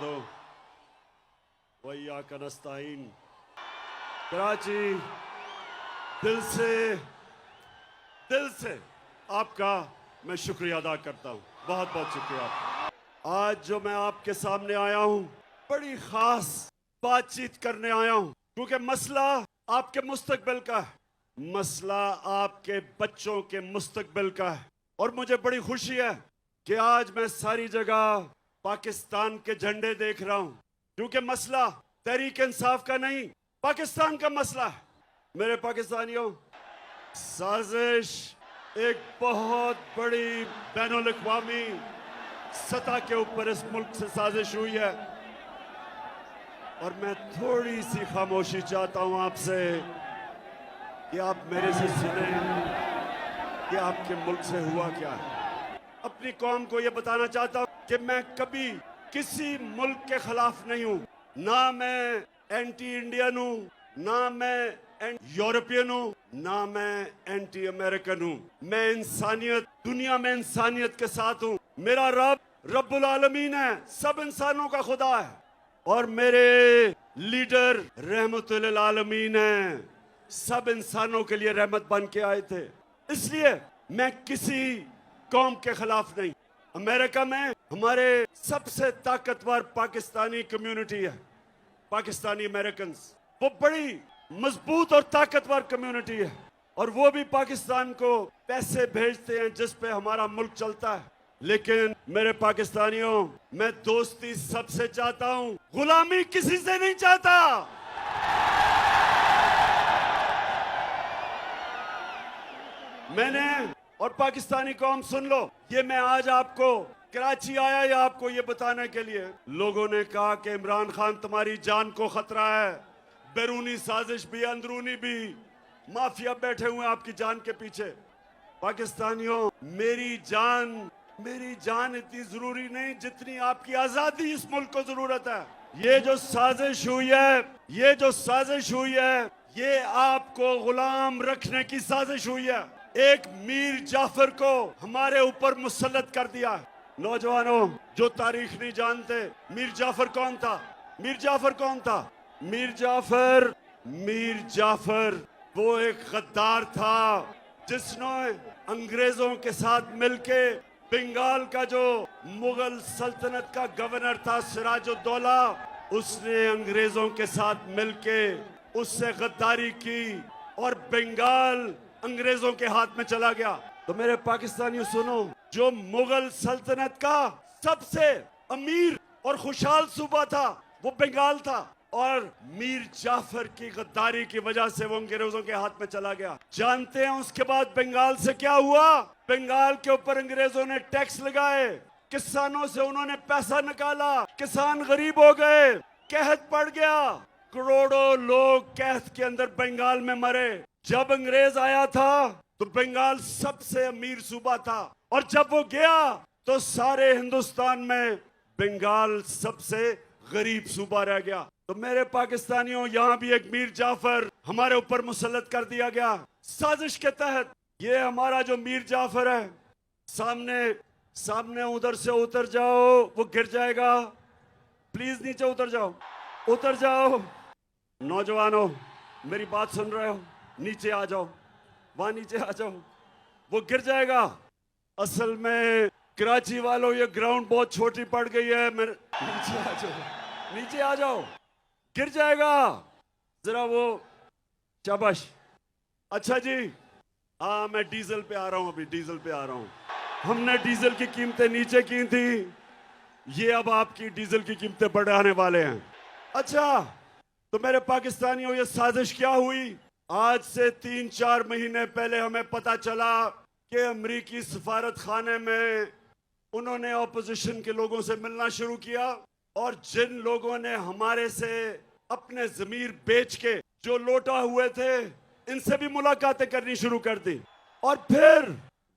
दो। वैया कनस्ताइन। कराची, दिल से आपका मैं शुक्रिया अदा करता हूँ। बहुत बहुत शुक्रिया। आज जो मैं आपके सामने आया हूँ, बड़ी खास बातचीत करने आया हूँ, क्योंकि मसला आपके मुस्तकबिल का है, मसला आपके बच्चों के मुस्तकबिल का है। और मुझे बड़ी खुशी है कि आज मैं सारी जगह पाकिस्तान के झंडे देख रहा हूँ, क्योंकि मसला तहरीक इंसाफ का नहीं, पाकिस्तान का मसला है। मेरे पाकिस्तानियों, साजिश एक बहुत बड़ी बैनुल अक़वामी सतह के ऊपर इस मुल्क से साजिश हुई है, और मैं थोड़ी सी खामोशी चाहता हूं आपसे कि आप मेरे से सुने कि आपके मुल्क से हुआ क्या है। अपनी कौम को यह बताना चाहता हूं कि मैं कभी किसी मुल्क के खिलाफ नहीं हूं। ना मैं एंटी इंडियन हूं, ना मैं यूरोपियन हूं, ना मैं एंटी अमेरिकन हूं। मैं इंसानियत, दुनिया में इंसानियत के साथ हूं। मेरा रब रब्बुल आलमीन है, सब इंसानों का खुदा है, और मेरे लीडर रहमतुल आलमीन हैं, सब इंसानों के लिए रहमत बन के आए थे। इसलिए मैं किसी कौम के खिलाफ नहीं। अमेरिका में हमारे सबसे ताकतवर पाकिस्तानी कम्युनिटी है, पाकिस्तानी अमेरिकन। वो बड़ी मजबूत और ताकतवर कम्युनिटी है, और वो भी पाकिस्तान को पैसे भेजते हैं जिस पे हमारा मुल्क चलता है। लेकिन मेरे पाकिस्तानियों, मैं दोस्ती सबसे चाहता हूं, गुलामी किसी से नहीं चाहता। मैंने, और पाकिस्तानी कौम सुन लो, ये मैं आज आपको कराची आया या आपको ये बताने के लिए, लोगों ने कहा कि इमरान खान तुम्हारी जान को खतरा है, बैरूनी साजिश भी अंदरूनी भी, माफिया बैठे हुए आपकी जान के पीछे। पाकिस्तानियों, मेरी जान इतनी जरूरी नहीं जितनी आपकी आजादी इस मुल्क को जरूरत है। ये जो साजिश हुई है, ये आपको गुलाम रखने की साजिश हुई है। एक मीर जाफर को हमारे ऊपर मुसल्लत कर दिया है। नौजवानों जो तारीख नहीं जानते, मीर जाफर कौन था? मीर जाफर वो एक गद्दार था जिसने अंग्रेजों के साथ मिलके बंगाल का जो मुगल सल्तनत का गवर्नर था सिराजुद्दौला, उसने अंग्रेजों के साथ मिलके उससे गद्दारी की और बंगाल अंग्रेजों के हाथ में चला गया। तो मेरे पाकिस्तानियों सुनो, जो मुगल सल्तनत का सबसे अमीर और खुशहाल सूबा था वो बंगाल था, और मीर जाफर की गद्दारी की वजह से वो अंग्रेजों के हाथ में चला गया। जानते हैं उसके बाद बंगाल से क्या हुआ? बंगाल के ऊपर अंग्रेजों ने टैक्स लगाए, किसानों से उन्होंने पैसा निकाला, किसान गरीब हो गए, कहत पड़ गया, करोड़ों लोग कहत के अंदर बंगाल में मरे। जब अंग्रेज आया था तो बंगाल सबसे अमीर सूबा था, और जब वो गया तो सारे हिंदुस्तान में बंगाल सबसे गरीब सूबा रह गया। तो मेरे पाकिस्तानियों, यहां भी एक मीर जाफर हमारे ऊपर मुसल्लत कर दिया गया साजिश के तहत। ये हमारा जो मीर जाफर है, सामने उधर से उतर जाओ, वो गिर जाएगा। प्लीज नीचे उतर जाओ। नौजवानों, मेरी बात सुन रहे हो? नीचे आ जाओ, वहां नीचे आ जाओ, वो गिर जाएगा। असल में कराची वालों, ये ग्राउंड बहुत छोटी पड़ गई है। नीचे आ जाओ, गिर जाएगा। जरा वो, शाबाश। अच्छा जी, हाँ, मैं डीजल पे आ रहा हूं, अभी डीजल पे आ रहा हूं। हमने डीजल की कीमतें नीचे की थी, ये अब आपकी डीजल की कीमतें बढ़ाने वाले हैं। अच्छा, तो मेरे पाकिस्तानियों, ये साजिश क्या हुई? आज से 3-4 महीने पहले हमें पता चला कि अमेरिकी सफारत खाने में उन्होंने ऑपोजिशन के लोगों से मिलना शुरू किया, और जिन लोगों ने हमारे से अपने जमीर बेच के जो लौटा हुए थे, इनसे भी मुलाकातें करनी शुरू कर दी। और फिर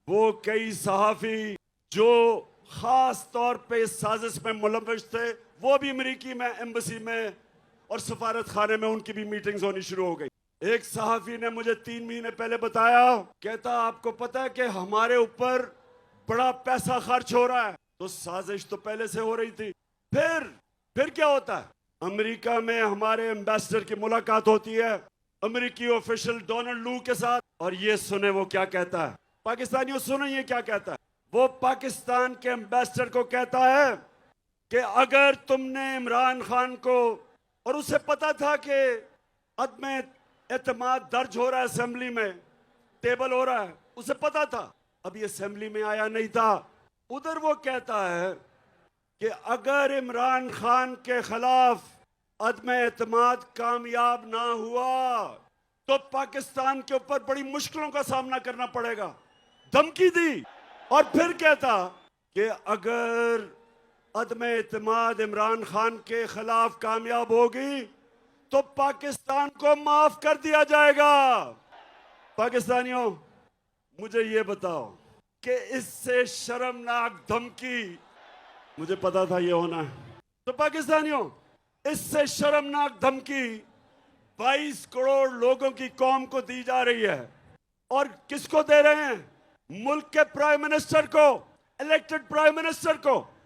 वो कई सहाफी जो खास तौर पे इस साजिश में मुलव्वस थे, वो भी अमेरिकी में एम्बेसी में और सफारत खाने में उनकी भी मीटिंग्स होनी शुरू हो गई। एक सहाफी ने मुझे 3 महीने पहले बताया, कहता आपको पता है कि हमारे ऊपर बड़ा पैसा खर्च हो रहा है। तो साजिश तो पहले से हो रही थी। फिर फिर क्या होता है? अमेरिका में हमारे एम्बेसडर की मुलाकात होती है अमेरिकी ऑफिशियल डोनाल्ड लू के साथ, और ये सुने वो क्या कहता है। पाकिस्तानियों सुने ये क्या कहता है। वो पाकिस्तान के एम्बेसडर को कहता है कि अगर तुमने इमरान खान को, और उसे पता था कि अदम एतमाद दर्ज हो रहा है असेंबली में, टेबल हो रहा है, उसे पता था, अभी असेंबली में आया नहीं था। उधर वो कहता है कि अगर इमरान खान के खिलाफ अदम एतमाद कामयाब ना हुआ तो पाकिस्तान के ऊपर बड़ी मुश्किलों का सामना करना पड़ेगा। धमकी दी। और फिर कहता कि अगर अदम एतमाद इमरान खान के खिलाफ कामयाब होगी तो पाकिस्तान को माफ कर दिया जाएगा। पाकिस्तानियों, मुझे ये बताओ कि इससे शर्मनाक धमकी, मुझे पता था ये होना है, तो पाकिस्तानियों, इससे शर्मनाक धमकी 22 करोड़ लोगों की कौम को दी जा रही है। और किसको दे रहे हैं? मुल्क के प्राइम मिनिस्टर को, इलेक्टेड प्राइम मिनिस्टर को।